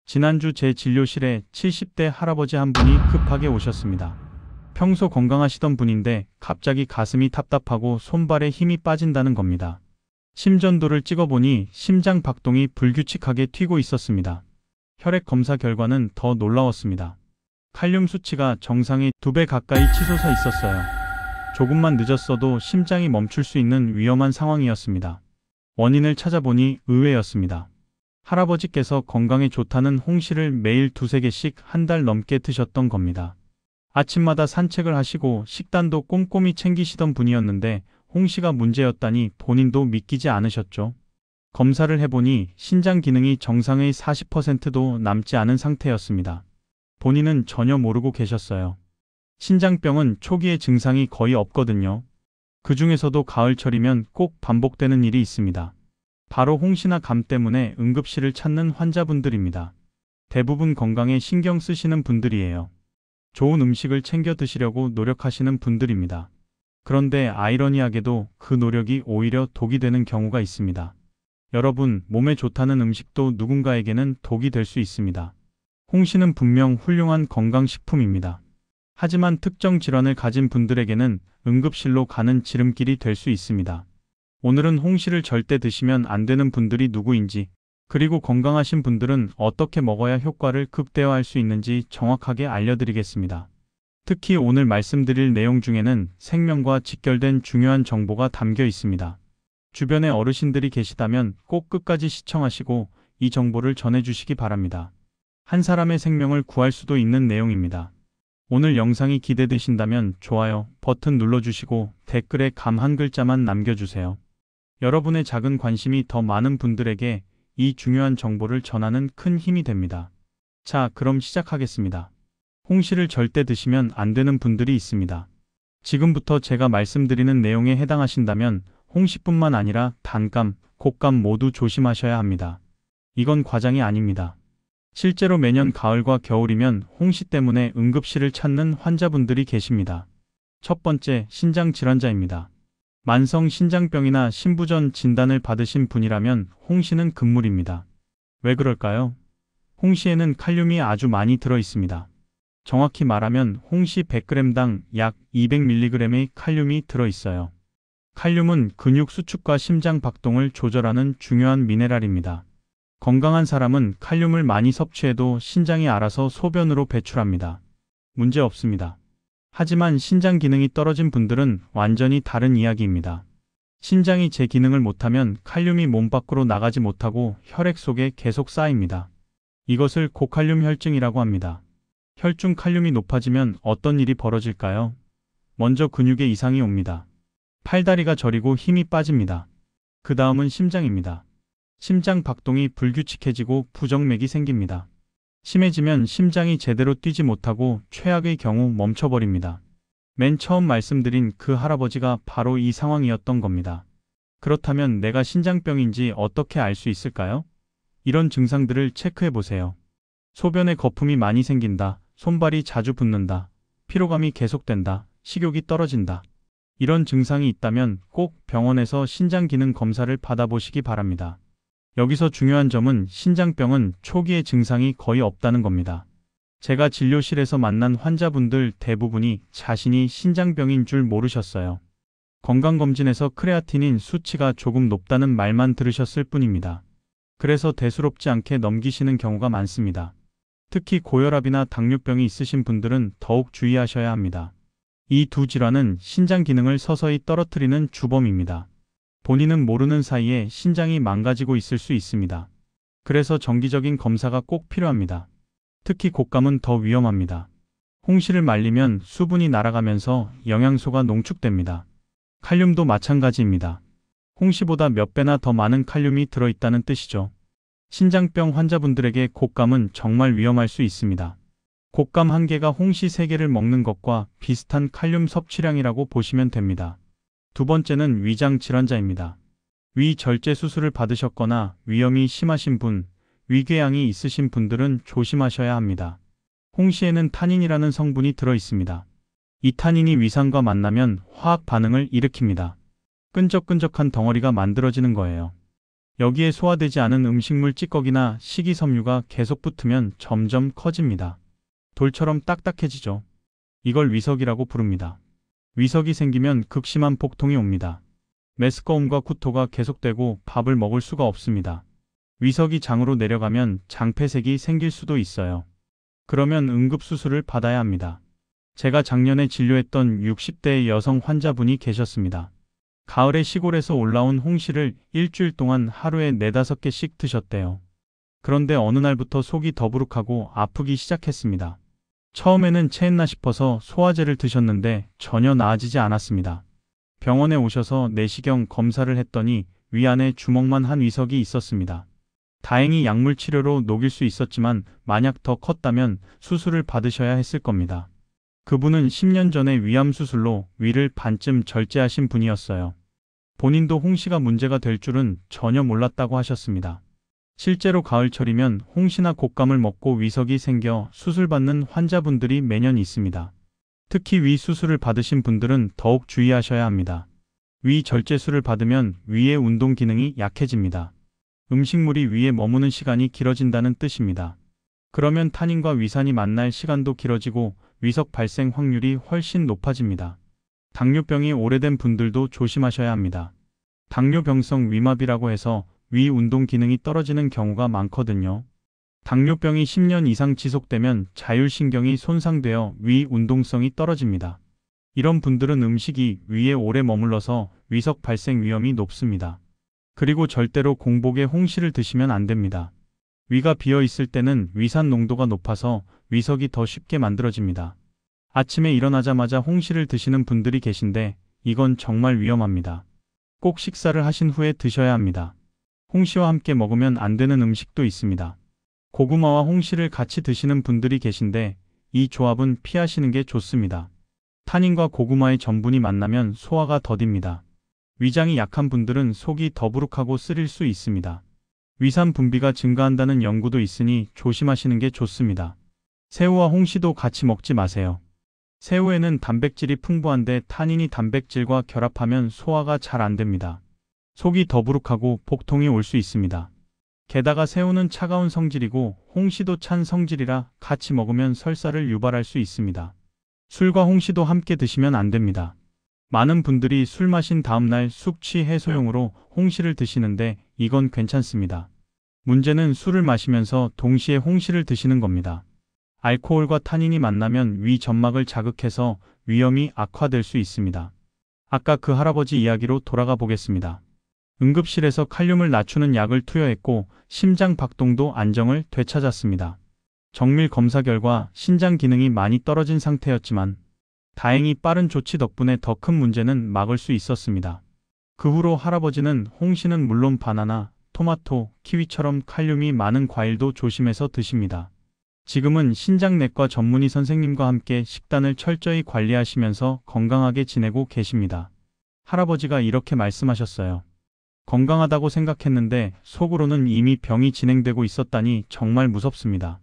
지난주 제 진료실에 70대 할아버지 한 분이 급하게 오셨습니다. 평소 건강하시던 분인데 갑자기 가슴이 답답하고 손발에 힘이 빠진다는 겁니다. 심전도를 찍어보니 심장 박동이 불규칙하게 튀고 있었습니다. 혈액 검사 결과는 더 놀라웠습니다. 칼륨 수치가 정상의 2배 가까이 치솟아 있었어요. 조금만 늦었어도 심장이 멈출 수 있는 위험한 상황이었습니다. 원인을 찾아보니 의외였습니다. 할아버지께서 건강에 좋다는 홍시를 매일 2~3개씩 한 달 넘게 드셨던 겁니다. 아침마다 산책을 하시고 식단도 꼼꼼히 챙기시던 분이었는데 홍시가 문제였다니 본인도 믿기지 않으셨죠. 검사를 해보니 신장 기능이 정상의 40%도 남지 않은 상태였습니다. 본인은 전혀 모르고 계셨어요. 신장병은 초기에 증상이 거의 없거든요. 그 중에서도 가을철이면 꼭 반복되는 일이 있습니다. 바로 홍시나 감 때문에 응급실을 찾는 환자분들입니다. 대부분 건강에 신경 쓰시는 분들이에요. 좋은 음식을 챙겨 드시려고 노력하시는 분들입니다. 그런데 아이러니하게도 그 노력이 오히려 독이 되는 경우가 있습니다. 여러분, 몸에 좋다는 음식도 누군가에게는 독이 될 수 있습니다. 홍시는 분명 훌륭한 건강식품입니다. 하지만 특정 질환을 가진 분들에게는 응급실로 가는 지름길이 될 수 있습니다. 오늘은 홍시를 절대 드시면 안 되는 분들이 누구인지, 그리고 건강하신 분들은 어떻게 먹어야 효과를 극대화할 수 있는지 정확하게 알려드리겠습니다. 특히 오늘 말씀드릴 내용 중에는 생명과 직결된 중요한 정보가 담겨 있습니다. 주변에 어르신들이 계시다면 꼭 끝까지 시청하시고 이 정보를 전해주시기 바랍니다. 한 사람의 생명을 구할 수도 있는 내용입니다. 오늘 영상이 기대되신다면 좋아요 버튼 눌러주시고 댓글에 감 한 글자만 남겨주세요. 여러분의 작은 관심이 더 많은 분들에게 이 중요한 정보를 전하는 큰 힘이 됩니다. 자, 그럼 시작하겠습니다. 홍시를 절대 드시면 안 되는 분들이 있습니다. 지금부터 제가 말씀드리는 내용에 해당하신다면 홍시뿐만 아니라 단감, 곶감 모두 조심하셔야 합니다. 이건 과장이 아닙니다. 실제로 매년 가을과 겨울이면 홍시 때문에 응급실을 찾는 환자분들이 계십니다. 첫 번째, 신장 질환자입니다. 만성 신장병이나 신부전 진단을 받으신 분이라면 홍시는 금물입니다. 왜 그럴까요? 홍시에는 칼륨이 아주 많이 들어 있습니다. 정확히 말하면 홍시 100g당 약 200mg의 칼륨이 들어 있어요. 칼륨은 근육 수축과 심장 박동을 조절하는 중요한 미네랄입니다. 건강한 사람은 칼륨을 많이 섭취해도 신장이 알아서 소변으로 배출합니다. 문제 없습니다. 하지만 신장 기능이 떨어진 분들은 완전히 다른 이야기입니다. 신장이 제 기능을 못하면 칼륨이 몸 밖으로 나가지 못하고 혈액 속에 계속 쌓입니다. 이것을 고칼륨 혈증이라고 합니다. 혈중 칼륨이 높아지면 어떤 일이 벌어질까요? 먼저 근육에 이상이 옵니다. 팔다리가 저리고 힘이 빠집니다. 그 다음은 심장입니다. 심장 박동이 불규칙해지고 부정맥이 생깁니다. 심해지면 심장이 제대로 뛰지 못하고 최악의 경우 멈춰버립니다. 맨 처음 말씀드린 그 할아버지가 바로 이 상황이었던 겁니다. 그렇다면 내가 신장병인지 어떻게 알 수 있을까요? 이런 증상들을 체크해보세요. 소변에 거품이 많이 생긴다, 손발이 자주 붓는다, 피로감이 계속된다, 식욕이 떨어진다. 이런 증상이 있다면 꼭 병원에서 신장기능 검사를 받아보시기 바랍니다. 여기서 중요한 점은 신장병은 초기의 증상이 거의 없다는 겁니다. 제가 진료실에서 만난 환자분들 대부분이 자신이 신장병인 줄 모르셨어요. 건강검진에서 크레아티닌 수치가 조금 높다는 말만 들으셨을 뿐입니다. 그래서 대수롭지 않게 넘기시는 경우가 많습니다. 특히 고혈압이나 당뇨병이 있으신 분들은 더욱 주의하셔야 합니다. 이 두 질환은 신장 기능을 서서히 떨어뜨리는 주범입니다. 본인은 모르는 사이에 신장이 망가지고 있을 수 있습니다. 그래서 정기적인 검사가 꼭 필요합니다. 특히 곶감은 더 위험합니다. 홍시를 말리면 수분이 날아가면서 영양소가 농축됩니다. 칼륨도 마찬가지입니다. 홍시보다 몇 배나 더 많은 칼륨이 들어있다는 뜻이죠. 신장병 환자분들에게 곶감은 정말 위험할 수 있습니다. 곶감 1개가 홍시 3개를 먹는 것과 비슷한 칼륨 섭취량이라고 보시면 됩니다. 두 번째는 위장 질환자입니다. 위 절제 수술을 받으셨거나 위염이 심하신 분, 위궤양이 있으신 분들은 조심하셔야 합니다. 홍시에는 타닌이라는 성분이 들어 있습니다. 이 타닌이 위산과 만나면 화학 반응을 일으킵니다. 끈적끈적한 덩어리가 만들어지는 거예요. 여기에 소화되지 않은 음식물 찌꺼기나 식이섬유가 계속 붙으면 점점 커집니다. 돌처럼 딱딱해지죠. 이걸 위석이라고 부릅니다. 위석이 생기면 극심한 복통이 옵니다. 메스꺼움과 구토가 계속되고 밥을 먹을 수가 없습니다. 위석이 장으로 내려가면 장폐색이 생길 수도 있어요. 그러면 응급수술을 받아야 합니다. 제가 작년에 진료했던 60대의 여성 환자분이 계셨습니다. 가을에 시골에서 올라온 홍시를 일주일 동안 하루에 4~5개씩 드셨대요. 그런데 어느 날부터 속이 더부룩하고 아프기 시작했습니다. 처음에는 체했나 싶어서 소화제를 드셨는데 전혀 나아지지 않았습니다. 병원에 오셔서 내시경 검사를 했더니 위 안에 주먹만 한 위석이 있었습니다. 다행히 약물 치료로 녹일 수 있었지만 만약 더 컸다면 수술을 받으셔야 했을 겁니다. 그분은 10년 전에 위암 수술로 위를 반쯤 절제하신 분이었어요. 본인도 홍시가 문제가 될 줄은 전혀 몰랐다고 하셨습니다. 실제로 가을철이면 홍시나 곶감을 먹고 위석이 생겨 수술받는 환자분들이 매년 있습니다. 특히 위 수술을 받으신 분들은 더욱 주의하셔야 합니다. 위 절제술을 받으면 위의 운동 기능이 약해집니다. 음식물이 위에 머무는 시간이 길어진다는 뜻입니다. 그러면 탄닌과 위산이 만날 시간도 길어지고 위석 발생 확률이 훨씬 높아집니다. 당뇨병이 오래된 분들도 조심하셔야 합니다. 당뇨병성 위마비라고 해서 위 운동 기능이 떨어지는 경우가 많거든요. 당뇨병이 10년 이상 지속되면 자율신경이 손상되어 위 운동성이 떨어집니다. 이런 분들은 음식이 위에 오래 머물러서 위석 발생 위험이 높습니다. 그리고 절대로 공복에 홍시를 드시면 안 됩니다. 위가 비어 있을 때는 위산 농도가 높아서 위석이 더 쉽게 만들어집니다. 아침에 일어나자마자 홍시를 드시는 분들이 계신데 이건 정말 위험합니다. 꼭 식사를 하신 후에 드셔야 합니다. 홍시와 함께 먹으면 안 되는 음식도 있습니다. 고구마와 홍시를 같이 드시는 분들이 계신데 이 조합은 피하시는 게 좋습니다. 탄닌과 고구마의 전분이 만나면 소화가 더딥니다. 위장이 약한 분들은 속이 더부룩하고 쓰릴 수 있습니다. 위산 분비가 증가한다는 연구도 있으니 조심하시는 게 좋습니다. 새우와 홍시도 같이 먹지 마세요. 새우에는 단백질이 풍부한데 탄닌이 단백질과 결합하면 소화가 잘 안 됩니다. 속이 더부룩하고 복통이 올 수 있습니다. 게다가 새우는 차가운 성질이고 홍시도 찬 성질이라 같이 먹으면 설사를 유발할 수 있습니다. 술과 홍시도 함께 드시면 안 됩니다. 많은 분들이 술 마신 다음날 숙취 해소용으로 홍시를 드시는데 이건 괜찮습니다. 문제는 술을 마시면서 동시에 홍시를 드시는 겁니다. 알코올과 탄닌이 만나면 위 점막을 자극해서 위염이 악화될 수 있습니다. 아까 그 할아버지 이야기로 돌아가 보겠습니다. 응급실에서 칼륨을 낮추는 약을 투여했고 심장 박동도 안정을 되찾았습니다. 정밀 검사 결과 신장 기능이 많이 떨어진 상태였지만 다행히 빠른 조치 덕분에 더 큰 문제는 막을 수 있었습니다. 그 후로 할아버지는 홍시는 물론 바나나, 토마토, 키위처럼 칼륨이 많은 과일도 조심해서 드십니다. 지금은 신장내과 전문의 선생님과 함께 식단을 철저히 관리하시면서 건강하게 지내고 계십니다. 할아버지가 이렇게 말씀하셨어요. 건강하다고 생각했는데 속으로는 이미 병이 진행되고 있었다니 정말 무섭습니다.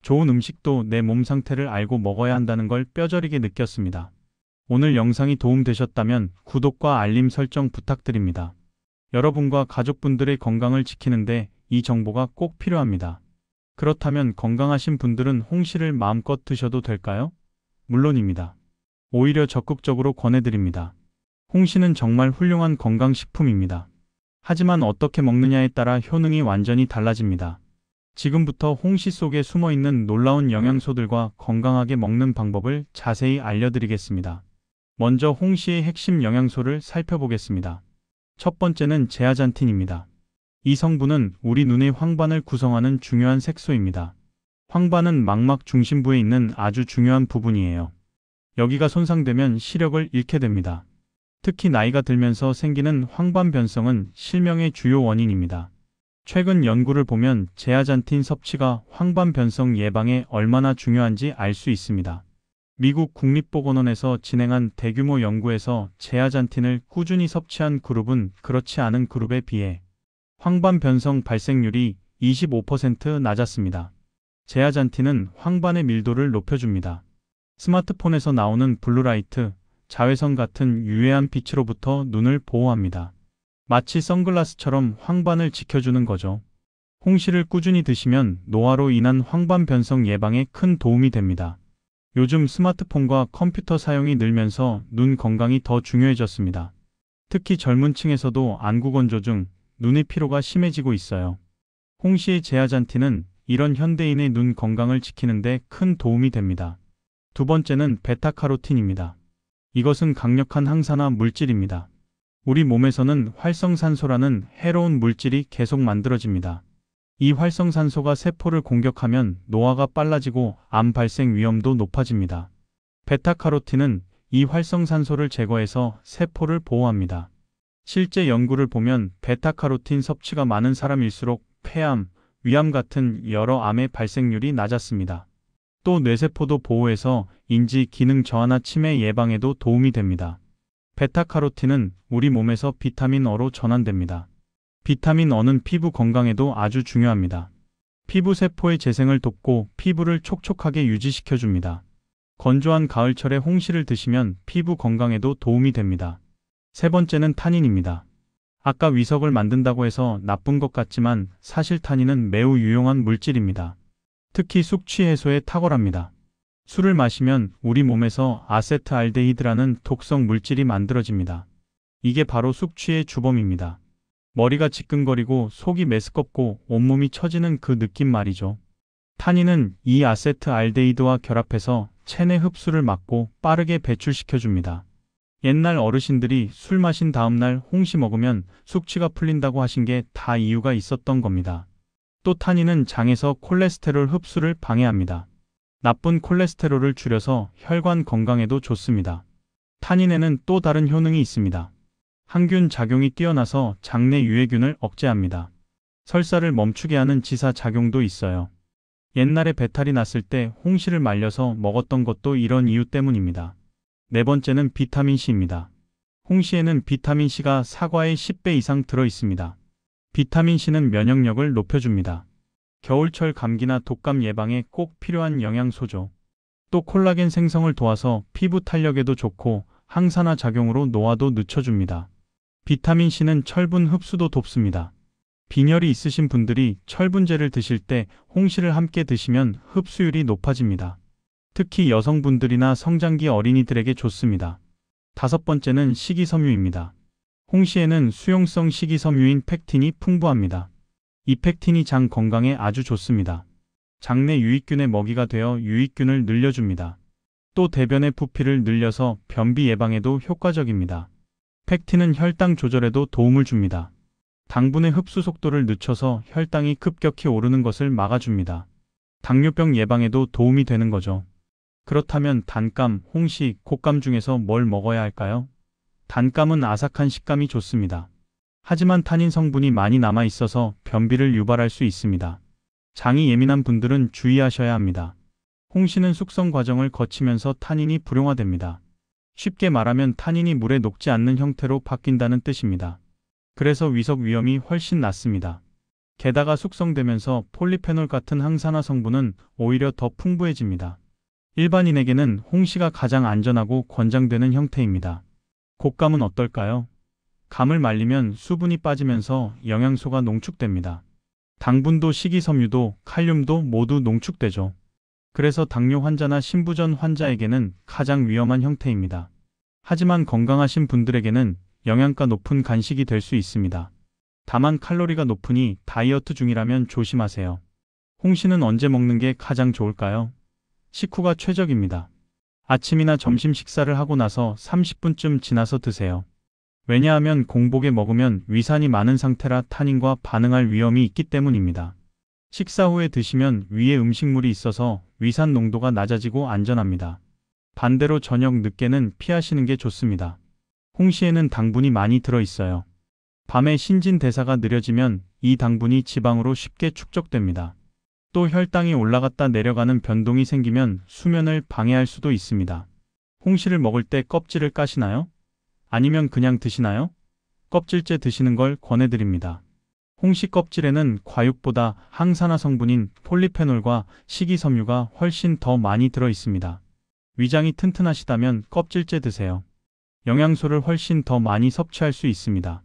좋은 음식도 내 몸 상태를 알고 먹어야 한다는 걸 뼈저리게 느꼈습니다. 오늘 영상이 도움되셨다면 구독과 알림 설정 부탁드립니다. 여러분과 가족분들의 건강을 지키는데 이 정보가 꼭 필요합니다. 그렇다면 건강하신 분들은 홍시를 마음껏 드셔도 될까요? 물론입니다. 오히려 적극적으로 권해드립니다. 홍시는 정말 훌륭한 건강식품입니다. 하지만 어떻게 먹느냐에 따라 효능이 완전히 달라집니다. 지금부터 홍시 속에 숨어있는 놀라운 영양소들과 건강하게 먹는 방법을 자세히 알려드리겠습니다. 먼저 홍시의 핵심 영양소를 살펴보겠습니다. 첫 번째는 제아잔틴입니다. 이 성분은 우리 눈의 황반을 구성하는 중요한 색소입니다. 황반은 망막 중심부에 있는 아주 중요한 부분이에요. 여기가 손상되면 시력을 잃게 됩니다. 특히 나이가 들면서 생기는 황반변성은 실명의 주요 원인입니다. 최근 연구를 보면 제아잔틴 섭취가 황반변성 예방에 얼마나 중요한지 알 수 있습니다. 미국 국립보건원에서 진행한 대규모 연구에서 제아잔틴을 꾸준히 섭취한 그룹은 그렇지 않은 그룹에 비해 황반변성 발생률이 25% 낮았습니다. 제아잔틴은 황반의 밀도를 높여줍니다. 스마트폰에서 나오는 블루라이트, 자외선 같은 유해한 빛으로부터 눈을 보호합니다. 마치 선글라스처럼 황반을 지켜주는 거죠. 홍시를 꾸준히 드시면 노화로 인한 황반 변성 예방에 큰 도움이 됩니다. 요즘 스마트폰과 컴퓨터 사용이 늘면서 눈 건강이 더 중요해졌습니다. 특히 젊은 층에서도 안구 건조증, 눈의 피로가 심해지고 있어요. 홍시의 제아잔틴은 이런 현대인의 눈 건강을 지키는데 큰 도움이 됩니다. 두 번째는 베타카로틴입니다. 이것은 강력한 항산화 물질입니다. 우리 몸에서는 활성산소라는 해로운 물질이 계속 만들어집니다. 이 활성산소가 세포를 공격하면 노화가 빨라지고 암 발생 위험도 높아집니다. 베타카로틴은 이 활성산소를 제거해서 세포를 보호합니다. 실제 연구를 보면 베타카로틴 섭취가 많은 사람일수록 폐암, 위암 같은 여러 암의 발생률이 낮았습니다. 또 뇌세포도 보호해서 인지 기능 저하나 치매 예방에도 도움이 됩니다. 베타카로틴은 우리 몸에서 비타민 어로 전환됩니다. 비타민 어는 피부 건강에도 아주 중요합니다. 피부 세포의 재생을 돕고 피부를 촉촉하게 유지시켜줍니다. 건조한 가을철에 홍시를 드시면 피부 건강에도 도움이 됩니다. 세 번째는 타닌입니다. 아까 위석을 만든다고 해서 나쁜 것 같지만 사실 타닌은 매우 유용한 물질입니다. 특히 숙취 해소에 탁월합니다. 술을 마시면 우리 몸에서 아세트알데히드라는 독성 물질이 만들어집니다. 이게 바로 숙취의 주범입니다. 머리가 지끈거리고 속이 메스껍고 온몸이 처지는 그 느낌 말이죠. 타닌은 이 아세트알데히드와 결합해서 체내 흡수를 막고 빠르게 배출시켜줍니다. 옛날 어르신들이 술 마신 다음날 홍시 먹으면 숙취가 풀린다고 하신 게 다 이유가 있었던 겁니다. 또 타닌은 장에서 콜레스테롤 흡수를 방해합니다. 나쁜 콜레스테롤을 줄여서 혈관 건강에도 좋습니다. 타닌에는 또 다른 효능이 있습니다. 항균 작용이 뛰어나서 장내 유해균을 억제합니다. 설사를 멈추게 하는 지사 작용도 있어요. 옛날에 배탈이 났을 때 홍시를 말려서 먹었던 것도 이런 이유 때문입니다. 네 번째는 비타민C입니다. 홍시에는 비타민C가 사과의 10배 이상 들어 있습니다. 비타민C는 면역력을 높여줍니다. 겨울철 감기나 독감 예방에 꼭 필요한 영양소죠. 또 콜라겐 생성을 도와서 피부 탄력에도 좋고 항산화 작용으로 노화도 늦춰줍니다. 비타민C는 철분 흡수도 돕습니다. 빈혈이 있으신 분들이 철분제를 드실 때 홍시를 함께 드시면 흡수율이 높아집니다. 특히 여성분들이나 성장기 어린이들에게 좋습니다. 다섯 번째는 식이섬유입니다. 홍시에는 수용성 식이섬유인 팩틴이 풍부합니다. 이 팩틴이 장 건강에 아주 좋습니다. 장내 유익균의 먹이가 되어 유익균을 늘려줍니다. 또 대변의 부피를 늘려서 변비 예방에도 효과적입니다. 팩틴은 혈당 조절에도 도움을 줍니다. 당분의 흡수 속도를 늦춰서 혈당이 급격히 오르는 것을 막아줍니다. 당뇨병 예방에도 도움이 되는 거죠. 그렇다면 단감, 홍시, 곶감 중에서 뭘 먹어야 할까요? 단감은 아삭한 식감이 좋습니다. 하지만 타닌 성분이 많이 남아 있어서 변비를 유발할 수 있습니다. 장이 예민한 분들은 주의하셔야 합니다. 홍시는 숙성 과정을 거치면서 타닌이 불용화됩니다. 쉽게 말하면 타닌이 물에 녹지 않는 형태로 바뀐다는 뜻입니다. 그래서 위석 위험이 훨씬 낮습니다. 게다가 숙성되면서 폴리페놀 같은 항산화 성분은 오히려 더 풍부해집니다. 일반인에게는 홍시가 가장 안전하고 권장되는 형태입니다. 곶감은 어떨까요? 감을 말리면 수분이 빠지면서 영양소가 농축됩니다. 당분도 식이섬유도 칼륨도 모두 농축되죠. 그래서 당뇨 환자나 신부전 환자에게는 가장 위험한 형태입니다. 하지만 건강하신 분들에게는 영양가 높은 간식이 될 수 있습니다. 다만 칼로리가 높으니 다이어트 중이라면 조심하세요. 홍시는 언제 먹는 게 가장 좋을까요? 식후가 최적입니다. 아침이나 점심 식사를 하고 나서 30분쯤 지나서 드세요. 왜냐하면 공복에 먹으면 위산이 많은 상태라 타닌과 반응할 위험이 있기 때문입니다. 식사 후에 드시면 위에 음식물이 있어서 위산 농도가 낮아지고 안전합니다. 반대로 저녁 늦게는 피하시는 게 좋습니다. 홍시에는 당분이 많이 들어있어요. 밤에 신진대사가 느려지면 이 당분이 지방으로 쉽게 축적됩니다. 또 혈당이 올라갔다 내려가는 변동이 생기면 수면을 방해할 수도 있습니다. 홍시를 먹을 때 껍질을 까시나요? 아니면 그냥 드시나요? 껍질째 드시는 걸 권해드립니다. 홍시 껍질에는 과육보다 항산화 성분인 폴리페놀과 식이섬유가 훨씬 더 많이 들어 있습니다. 위장이 튼튼하시다면 껍질째 드세요. 영양소를 훨씬 더 많이 섭취할 수 있습니다.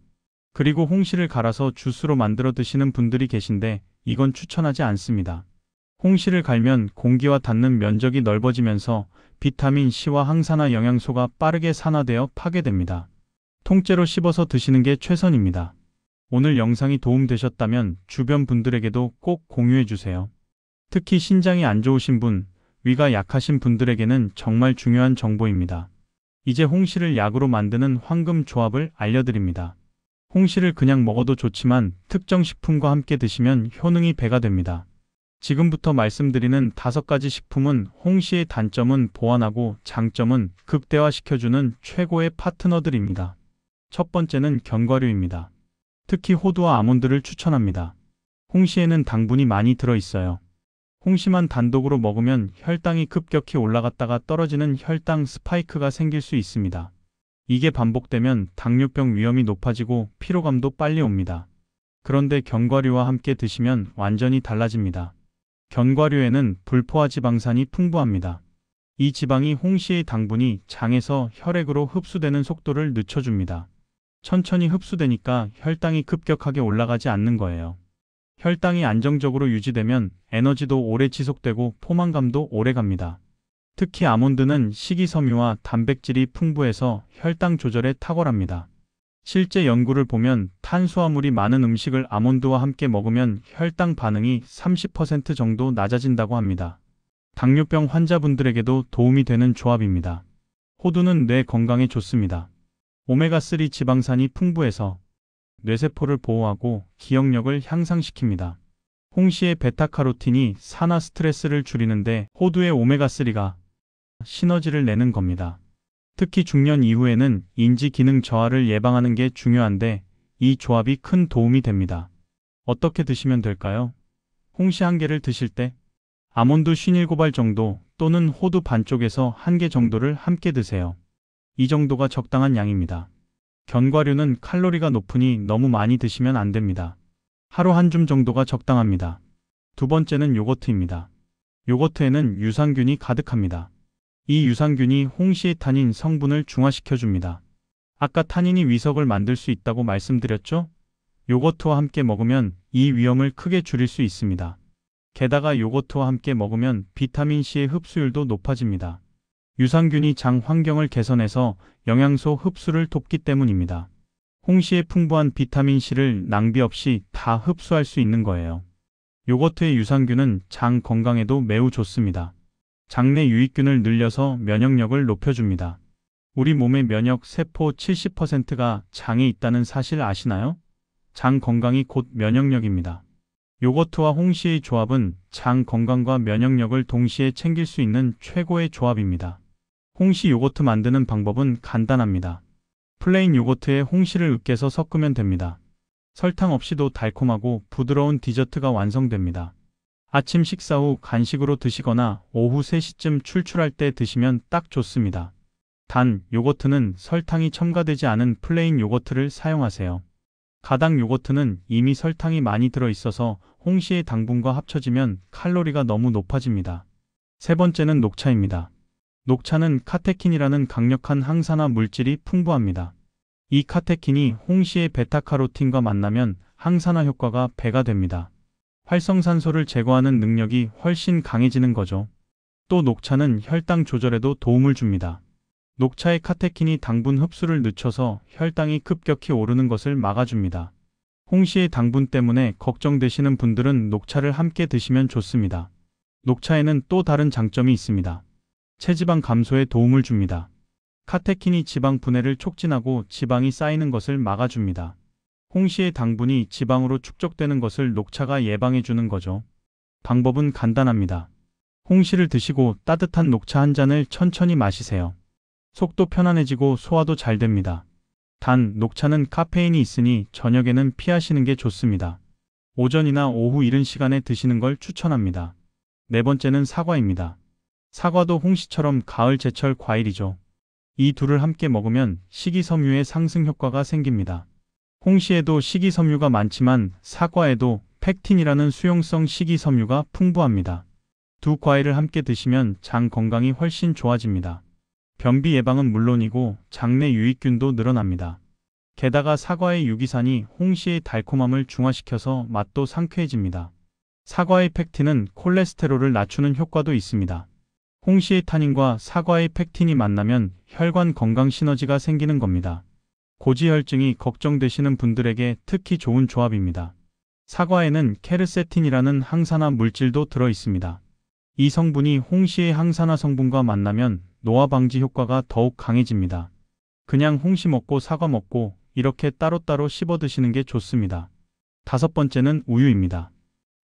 그리고 홍시를 갈아서 주스로 만들어 드시는 분들이 계신데 이건 추천하지 않습니다. 홍시를 갈면 공기와 닿는 면적이 넓어지면서 비타민 C와 항산화 영양소가 빠르게 산화되어 파괴됩니다. 통째로 씹어서 드시는 게 최선입니다. 오늘 영상이 도움되셨다면 주변 분들에게도 꼭 공유해 주세요. 특히 신장이 안 좋으신 분, 위가 약하신 분들에게는 정말 중요한 정보입니다. 이제 홍시를 약으로 만드는 황금 조합을 알려드립니다. 홍시를 그냥 먹어도 좋지만 특정 식품과 함께 드시면 효능이 배가 됩니다. 지금부터 말씀드리는 5가지 식품은 홍시의 단점은 보완하고 장점은 극대화시켜주는 최고의 파트너들입니다. 첫 번째는 견과류입니다. 특히 호두와 아몬드를 추천합니다. 홍시에는 당분이 많이 들어있어요. 홍시만 단독으로 먹으면 혈당이 급격히 올라갔다가 떨어지는 혈당 스파이크가 생길 수 있습니다. 이게 반복되면 당뇨병 위험이 높아지고 피로감도 빨리 옵니다. 그런데 견과류와 함께 드시면 완전히 달라집니다. 견과류에는 불포화 지방산이 풍부합니다. 이 지방이 홍시의 당분이 장에서 혈액으로 흡수되는 속도를 늦춰줍니다. 천천히 흡수되니까 혈당이 급격하게 올라가지 않는 거예요. 혈당이 안정적으로 유지되면 에너지도 오래 지속되고 포만감도 오래 갑니다. 특히 아몬드는 식이섬유와 단백질이 풍부해서 혈당 조절에 탁월합니다. 실제 연구를 보면 탄수화물이 많은 음식을 아몬드와 함께 먹으면 혈당 반응이 30% 정도 낮아진다고 합니다. 당뇨병 환자분들에게도 도움이 되는 조합입니다. 호두는 뇌 건강에 좋습니다. 오메가3 지방산이 풍부해서 뇌세포를 보호하고 기억력을 향상시킵니다. 홍시의 베타카로틴이 산화 스트레스를 줄이는데 호두의 오메가3가 시너지를 내는 겁니다. 특히 중년 이후에는 인지 기능 저하를 예방하는 게 중요한데 이 조합이 큰 도움이 됩니다. 어떻게 드시면 될까요? 홍시 1개를 드실 때 아몬드 57알 정도 또는 호두 반쪽에서 1개 정도를 함께 드세요. 이 정도가 적당한 양입니다. 견과류는 칼로리가 높으니 너무 많이 드시면 안 됩니다. 하루 한 줌 정도가 적당합니다. 두 번째는 요거트입니다. 요거트에는 유산균이 가득합니다. 이 유산균이 홍시의 타닌 성분을 중화시켜줍니다. 아까 타닌이 위석을 만들 수 있다고 말씀드렸죠? 요거트와 함께 먹으면 이 위험을 크게 줄일 수 있습니다. 게다가 요거트와 함께 먹으면 비타민C의 흡수율도 높아집니다. 유산균이 장 환경을 개선해서 영양소 흡수를 돕기 때문입니다. 홍시의 풍부한 비타민C를 낭비 없이 다 흡수할 수 있는 거예요. 요거트의 유산균은 장 건강에도 매우 좋습니다. 장내 유익균을 늘려서 면역력을 높여줍니다. 우리 몸의 면역 세포 70%가 장에 있다는 사실 아시나요? 장 건강이 곧 면역력입니다. 요거트와 홍시의 조합은 장 건강과 면역력을 동시에 챙길 수 있는 최고의 조합입니다. 홍시 요거트 만드는 방법은 간단합니다. 플레인 요거트에 홍시를 으깨서 섞으면 됩니다. 설탕 없이도 달콤하고 부드러운 디저트가 완성됩니다. 아침 식사 후 간식으로 드시거나 오후 3시쯤 출출할 때 드시면 딱 좋습니다. 단, 요거트는 설탕이 첨가되지 않은 플레인 요거트를 사용하세요. 가당 요거트는 이미 설탕이 많이 들어있어서 홍시의 당분과 합쳐지면 칼로리가 너무 높아집니다. 세 번째는 녹차입니다. 녹차는 카테킨이라는 강력한 항산화 물질이 풍부합니다. 이 카테킨이 홍시의 베타카로틴과 만나면 항산화 효과가 배가 됩니다. 활성산소를 제거하는 능력이 훨씬 강해지는 거죠. 또 녹차는 혈당 조절에도 도움을 줍니다. 녹차의 카테킨이 당분 흡수를 늦춰서 혈당이 급격히 오르는 것을 막아줍니다. 홍시의 당분 때문에 걱정되시는 분들은 녹차를 함께 드시면 좋습니다. 녹차에는 또 다른 장점이 있습니다. 체지방 감소에 도움을 줍니다. 카테킨이 지방 분해를 촉진하고 지방이 쌓이는 것을 막아줍니다. 홍시의 당분이 지방으로 축적되는 것을 녹차가 예방해주는 거죠. 방법은 간단합니다. 홍시를 드시고 따뜻한 녹차 한 잔을 천천히 마시세요. 속도 편안해지고 소화도 잘 됩니다. 단, 녹차는 카페인이 있으니 저녁에는 피하시는 게 좋습니다. 오전이나 오후 이른 시간에 드시는 걸 추천합니다. 네 번째는 사과입니다. 사과도 홍시처럼 가을 제철 과일이죠. 이 둘을 함께 먹으면 식이섬유의 상승 효과가 생깁니다. 홍시에도 식이섬유가 많지만 사과에도 팩틴이라는 수용성 식이섬유가 풍부합니다. 두 과일을 함께 드시면 장 건강이 훨씬 좋아집니다. 변비 예방은 물론이고 장내 유익균도 늘어납니다. 게다가 사과의 유기산이 홍시의 달콤함을 중화시켜서 맛도 상쾌해집니다. 사과의 펙틴은 콜레스테롤을 낮추는 효과도 있습니다. 홍시의 타닌과 사과의 펙틴이 만나면 혈관 건강 시너지가 생기는 겁니다. 고지혈증이 걱정되시는 분들에게 특히 좋은 조합입니다. 사과에는 케르세틴이라는 항산화 물질도 들어 있습니다. 이 성분이 홍시의 항산화 성분과 만나면 노화 방지 효과가 더욱 강해집니다. 그냥 홍시 먹고 사과 먹고 이렇게 따로따로 씹어 드시는 게 좋습니다. 다섯 번째는 우유입니다.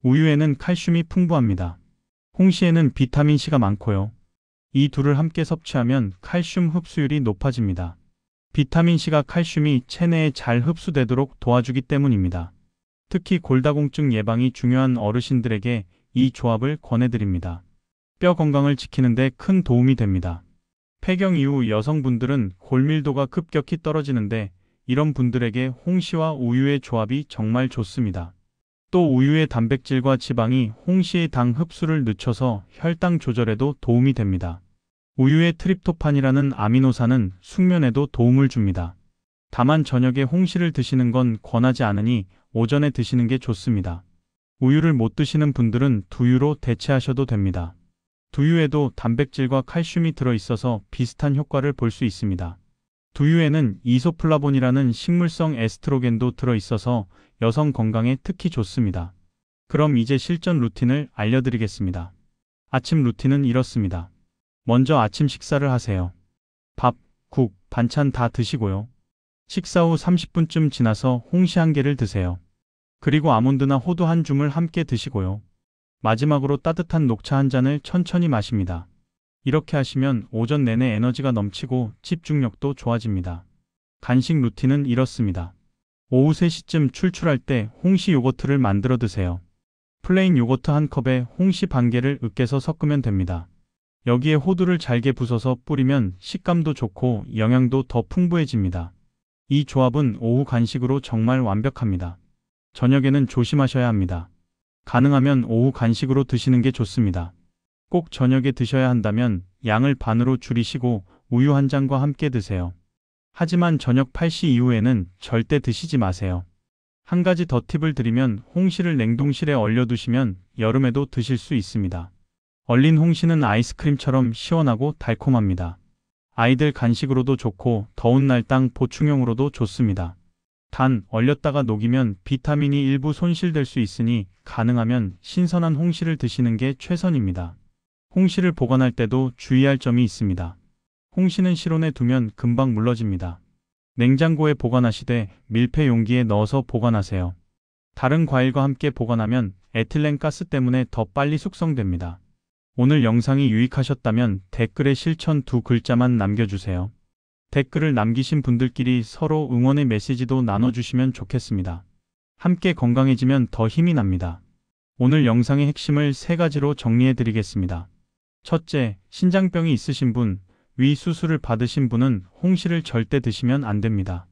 우유에는 칼슘이 풍부합니다. 홍시에는 비타민C가 많고요. 이 둘을 함께 섭취하면 칼슘 흡수율이 높아집니다. 비타민C가 칼슘이 체내에 잘 흡수되도록 도와주기 때문입니다. 특히 골다공증 예방이 중요한 어르신들에게 이 조합을 권해드립니다. 뼈 건강을 지키는 데 큰 도움이 됩니다. 폐경 이후 여성분들은 골밀도가 급격히 떨어지는데 이런 분들에게 홍시와 우유의 조합이 정말 좋습니다. 또 우유의 단백질과 지방이 홍시의 당 흡수를 늦춰서 혈당 조절에도 도움이 됩니다. 우유의 트립토판이라는 아미노산은 숙면에도 도움을 줍니다. 다만 저녁에 홍시를 드시는 건 권하지 않으니 오전에 드시는 게 좋습니다. 우유를 못 드시는 분들은 두유로 대체하셔도 됩니다. 두유에도 단백질과 칼슘이 들어있어서 비슷한 효과를 볼 수 있습니다. 두유에는 이소플라본이라는 식물성 에스트로겐도 들어있어서 여성 건강에 특히 좋습니다. 그럼 이제 실전 루틴을 알려드리겠습니다. 아침 루틴은 이렇습니다. 먼저 아침 식사를 하세요. 밥, 국, 반찬 다 드시고요. 식사 후 30분쯤 지나서 홍시 한 개를 드세요. 그리고 아몬드나 호두 한 줌을 함께 드시고요. 마지막으로 따뜻한 녹차 한 잔을 천천히 마십니다. 이렇게 하시면 오전 내내 에너지가 넘치고 집중력도 좋아집니다. 간식 루틴은 이렇습니다. 오후 3시쯤 출출할 때 홍시 요거트를 만들어 드세요. 플레인 요거트 한 컵에 홍시 반 개를 으깨서 섞으면 됩니다. 여기에 호두를 잘게 부숴서 뿌리면 식감도 좋고 영양도 더 풍부해집니다. 이 조합은 오후 간식으로 정말 완벽합니다. 저녁에는 조심하셔야 합니다. 가능하면 오후 간식으로 드시는 게 좋습니다. 꼭 저녁에 드셔야 한다면 양을 반으로 줄이시고 우유 한 잔과 함께 드세요. 하지만 저녁 8시 이후에는 절대 드시지 마세요. 한 가지 더 팁을 드리면 홍시를 냉동실에 얼려두시면 여름에도 드실 수 있습니다. 얼린 홍시는 아이스크림처럼 시원하고 달콤합니다. 아이들 간식으로도 좋고 더운 날 당 보충용으로도 좋습니다. 단, 얼렸다가 녹이면 비타민이 일부 손실될 수 있으니 가능하면 신선한 홍시를 드시는 게 최선입니다. 홍시를 보관할 때도 주의할 점이 있습니다. 홍시는 실온에 두면 금방 물러집니다. 냉장고에 보관하시되 밀폐 용기에 넣어서 보관하세요. 다른 과일과 함께 보관하면 에틸렌 가스 때문에 더 빨리 숙성됩니다. 오늘 영상이 유익하셨다면 댓글에 실천 두 글자만 남겨주세요. 댓글을 남기신 분들끼리 서로 응원의 메시지도 나눠주시면 좋겠습니다. 함께 건강해지면 더 힘이 납니다. 오늘 영상의 핵심을 세 가지로 정리해드리겠습니다. 첫째, 신장병이 있으신 분, 위 수술을 받으신 분은 홍시를 절대 드시면 안 됩니다.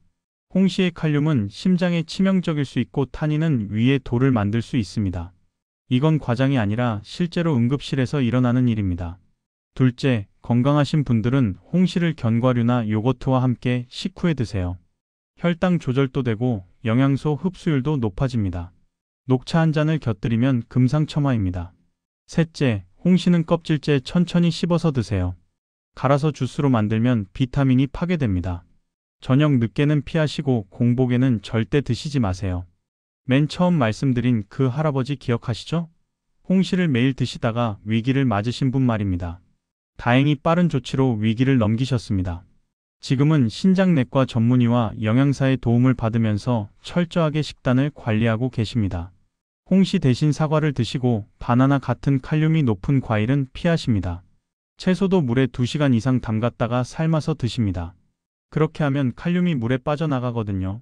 홍시의 칼륨은 심장에 치명적일 수 있고 타닌은 위에 돌을 만들 수 있습니다. 이건 과장이 아니라 실제로 응급실에서 일어나는 일입니다. 둘째, 건강하신 분들은 홍시를 견과류나 요거트와 함께 식후에 드세요. 혈당 조절도 되고 영양소 흡수율도 높아집니다. 녹차 한 잔을 곁들이면 금상첨화입니다. 셋째, 홍시는 껍질째 천천히 씹어서 드세요. 갈아서 주스로 만들면 비타민이 파괴됩니다. 저녁 늦게는 피하시고 공복에는 절대 드시지 마세요. 맨 처음 말씀드린 그 할아버지 기억하시죠? 홍시를 매일 드시다가 위기를 맞으신 분 말입니다. 다행히 빠른 조치로 위기를 넘기셨습니다. 지금은 신장내과 전문의와 영양사의 도움을 받으면서 철저하게 식단을 관리하고 계십니다. 홍시 대신 사과를 드시고 바나나 같은 칼륨이 높은 과일은 피하십니다. 채소도 물에 2시간 이상 담갔다가 삶아서 드십니다. 그렇게 하면 칼륨이 물에 빠져나가거든요.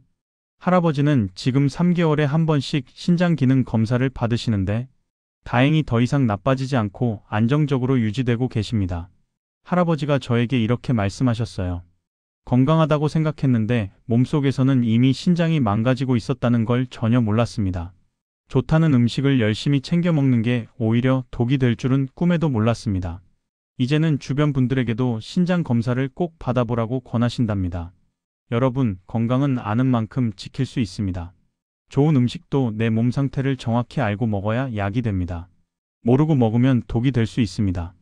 할아버지는 지금 3개월에 한 번씩 신장기능 검사를 받으시는데 다행히 더 이상 나빠지지 않고 안정적으로 유지되고 계십니다. 할아버지가 저에게 이렇게 말씀하셨어요. 건강하다고 생각했는데 몸속에서는 이미 신장이 망가지고 있었다는 걸 전혀 몰랐습니다. 좋다는 음식을 열심히 챙겨 먹는 게 오히려 독이 될 줄은 꿈에도 몰랐습니다. 이제는 주변 분들에게도 신장 검사를 꼭 받아보라고 권하신답니다. 여러분, 건강은 아는 만큼 지킬 수 있습니다. 좋은 음식도 내 몸 상태를 정확히 알고 먹어야 약이 됩니다. 모르고 먹으면 독이 될 수 있습니다.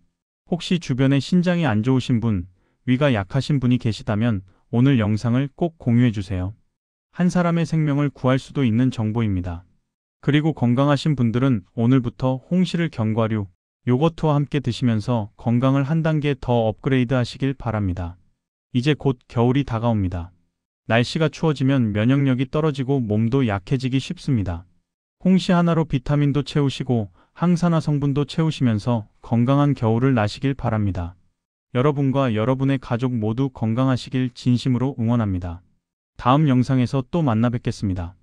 혹시 주변에 신장이 안 좋으신 분, 위가 약하신 분이 계시다면 오늘 영상을 꼭 공유해 주세요. 한 사람의 생명을 구할 수도 있는 정보입니다. 그리고 건강하신 분들은 오늘부터 홍시를 견과류, 요거트와 함께 드시면서 건강을 한 단계 더 업그레이드 하시길 바랍니다. 이제 곧 겨울이 다가옵니다. 날씨가 추워지면 면역력이 떨어지고 몸도 약해지기 쉽습니다. 홍시 하나로 비타민도 채우시고 항산화 성분도 채우시면서 건강한 겨울을 나시길 바랍니다. 여러분과 여러분의 가족 모두 건강하시길 진심으로 응원합니다. 다음 영상에서 또 만나 뵙겠습니다.